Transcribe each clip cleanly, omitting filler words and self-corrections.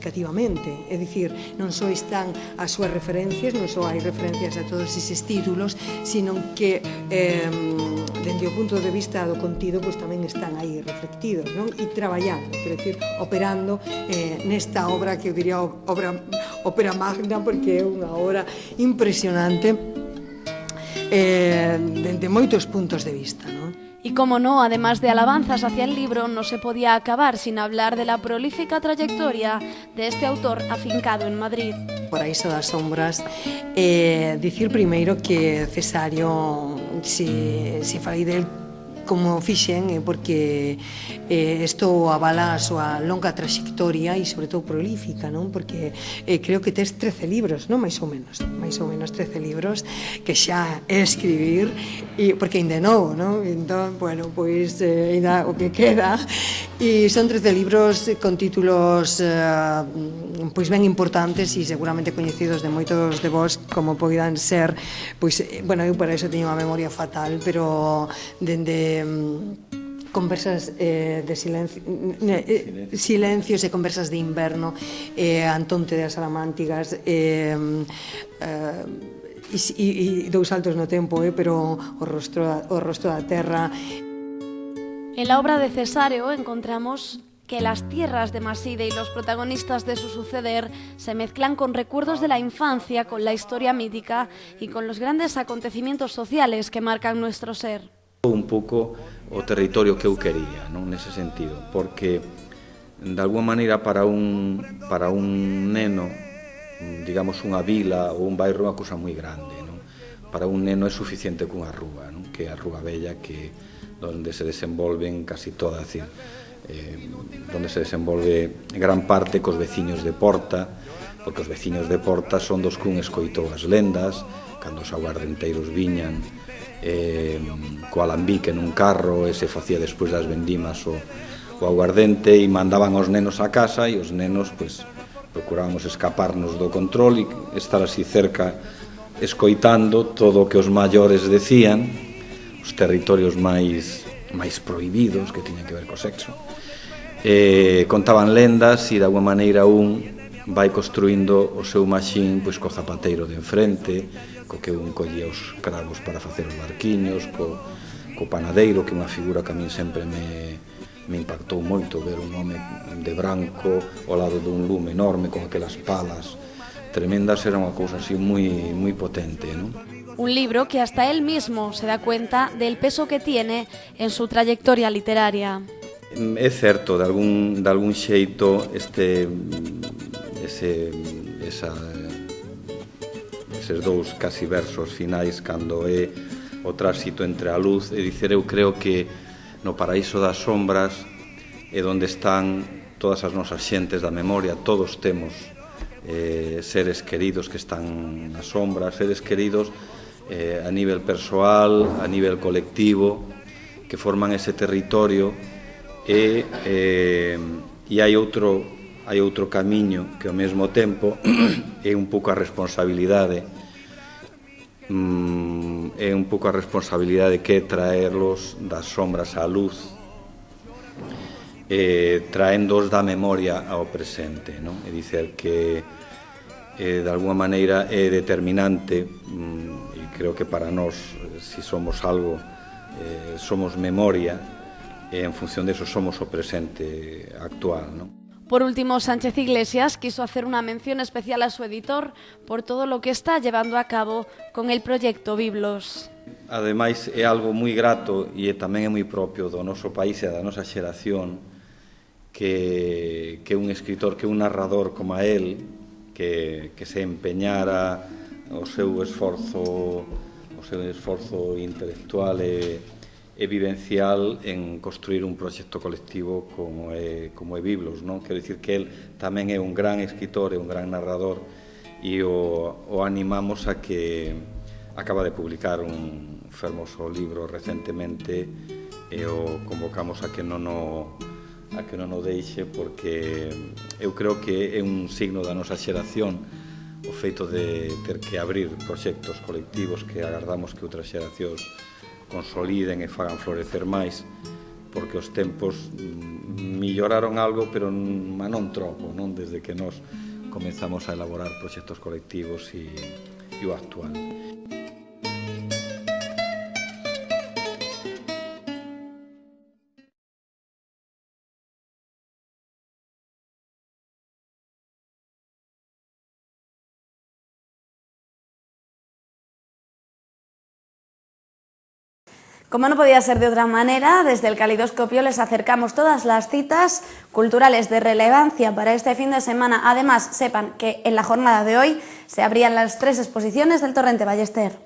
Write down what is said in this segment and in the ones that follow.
significativamente, é dicir, non só están as súas referencias, non só hai referencias a todos eses títulos, sino que dende o punto de vista do contido pois tamén están aí reflectidos, non? E traballando, quero dicir, operando nesta obra que eu diría ópera magna, porque é unha obra impresionante dende moitos puntos de vista, non? Y como no, además de alabanzas hacia el libro, no se podía acabar sin hablar de la prolífica trayectoria de este autor afincado en Madrid. Paraíso das sombras, dicir primeiro que Cesario, se falei del como fixen, porque isto avala a súa longa traxectoria e, sobre todo, prolífica, non? Porque creo que tes 13 libros, non? Mais ou menos 13 libros que xa é escribir, porque ainda é novo, non? Entón, bueno, pois, ainda o que queda, e son 13 libros con títulos pois ben importantes e seguramente coñecidos de moitos de vós, como poidan ser, pois, bueno, eu para iso teño unha memoria fatal, pero dende conversas de silencios e conversas de inverno, Antonte das Salamántigas, e dous saltos no tempo, pero o rostro da terra. En la obra de Cesáreo encontramos que las tierras de Maside y los protagonistas de su suceder se mezclan con recuerdos de la infancia, con la historia mítica y con los grandes acontecimientos sociales que marcan nuestro ser. Un pouco o territorio que eu quería, non? Nese sentido, porque de alguma maneira para un neno, digamos unha vila ou un bairro é unha cousa moi grande, non? Para un neno é suficiente cunha rúa, non? Que é a Rúa Bella, que donde se desenvolven casi todas, donde se desenvolve gran parte cos veciños de Porta, porque os veciños de Porta son dos que un escoitou as lendas, cando os aguardenteiros viñan co alambique nun carro e se facía despois das vendimas o aguardente e mandaban aos nenos a casa e os nenos pois procurábamos escaparnos do control e estar así cerca escoitando todo o que os maiores decían, os territorios máis prohibidos que tiñan que ver co sexo, contaban lendas e de alguma maneira un vai construindo o seu maxín pois co zapateiro de enfrente, co que un collía os cravos para facer os barquiños, co panadeiro, que é unha figura que a min sempre me impactou moito, ver un home de branco ao lado dun lume enorme con aquelas palas tremendas, era unha cousa así moi potente, non? Un libro que hasta él mismo se da cuenta del peso que tiene en su trayectoria literaria. É certo, de algún xeito, eses dous casi versos finais cando é o tránsito entre a luz, é dicir, eu creo que no paraíso das sombras é onde están todas as nosas xentes da memoria, todos temos seres queridos que están nas sombras, seres queridos a nivel persoal, a nivel colectivo, que forman ese territorio e hai outro camiño que ao mesmo tempo é un pouco a responsabilidade que é traerlos das sombras á luz, traéndoos da memoria ao presente, non? É dicer que de alguma maneira é determinante, e creo que para nós, se somos algo, somos memoria, e en función de eso somos o presente actual, non? Por último, Sánchez Iglesias quiso hacer una mención especial a su editor por todo lo que está llevando a cabo con el proyecto Biblos. Ademais, é algo moi grato e tamén é moi propio do noso país e da nosa xeración que un escritor, que un narrador como a él, que se empeñara o seu esforzo intelectual e vivencial en construir un proxecto colectivo como é Biblos, non? Quero dicir que el tamén é un gran escritor e un gran narrador e o animamos a que acaba de publicar un fermoso libro recentemente e o convocamos a que non o deixe, porque eu creo que é un signo da nosa xeración o feito de ter que abrir proxectos colectivos que agardamos que outras xeracións consoliden e fagan florecer máis, porque os tempos melloraron algo, pero non tropo, non, desde que nos comenzamos a elaborar proxectos colectivos e o actual. Como no podía ser de otra manera, desde el Caleidoscopio les acercamos todas las citas culturales de relevancia para este fin de semana. Además, sepan que en la jornada de hoy se abrían las 3 exposiciones del Torrente Ballester.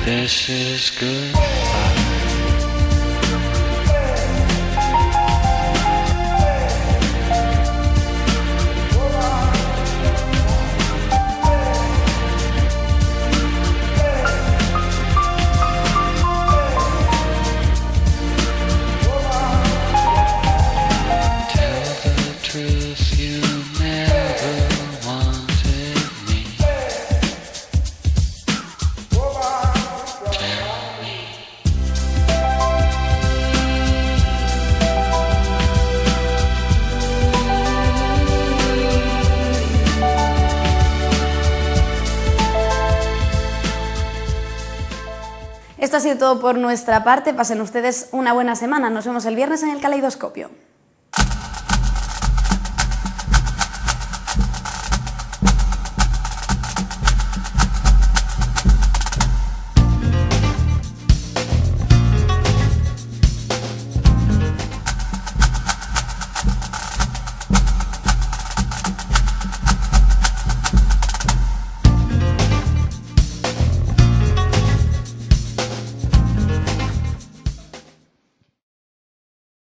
This is goodbye. Esto ha sido todo por nuestra parte. Pasen ustedes una buena semana. Nos vemos el viernes en el Caleidoscopio.